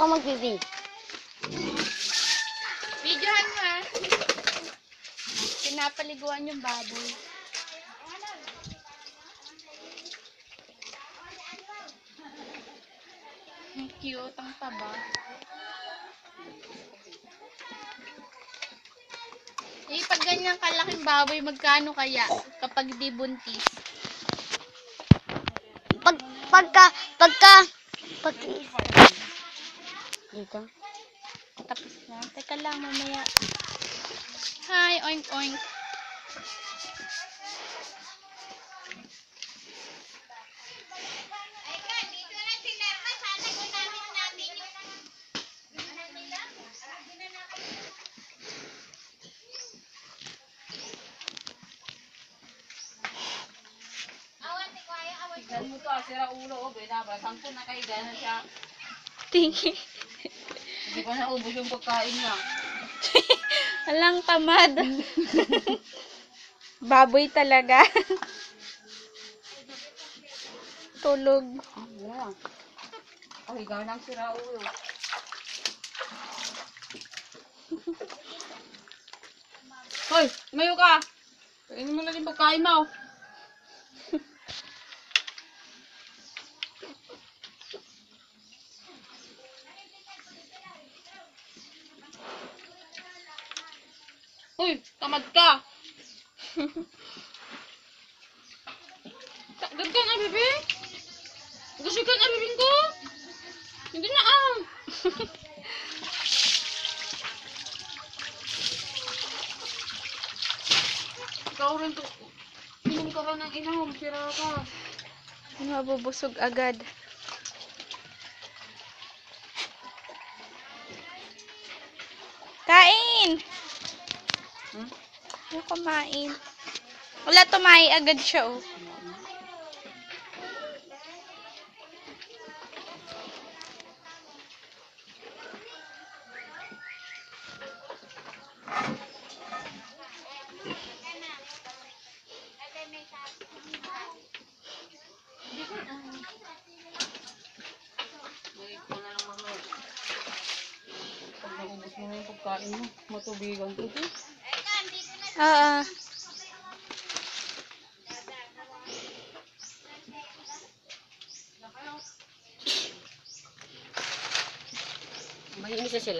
ako mag-video. Videohan mo ha. Pinapaliguan yung baboy. Ang cute, ang taba. Eh, pag ganyang kalaking baboy, magkano kaya kapag di buntis? Pagka dito. Tapos na. Teka lang, mamaya. Hi, oink oink. Tignan mo to, sira ulo, oh, binaba. Sangko na kayo, gano'n siya. Tingin. Hindi pa naubos yung pagkain niya. Alang tamad. Baboy talaga. Tulog. Ah, wala. Ay, ganang sira ulo. Hoy, mayo ka! Kainin mo na yung pagkain mo. Uy, tamad ka! Takdad ka na, bebe? Gusto ka na, bibing ko? Hindi na, ah! Ikaw rin to. Inom ka rin ng inom, sira ka. Mabubusog agad. Kain! Hmm? Ano kumain? Wala, tumai agad siya, oh. Balik ko na lang mamaya. Pag naubos mo na yung pagkain mo, matubigan ko to. Ah, Mahinis na sila.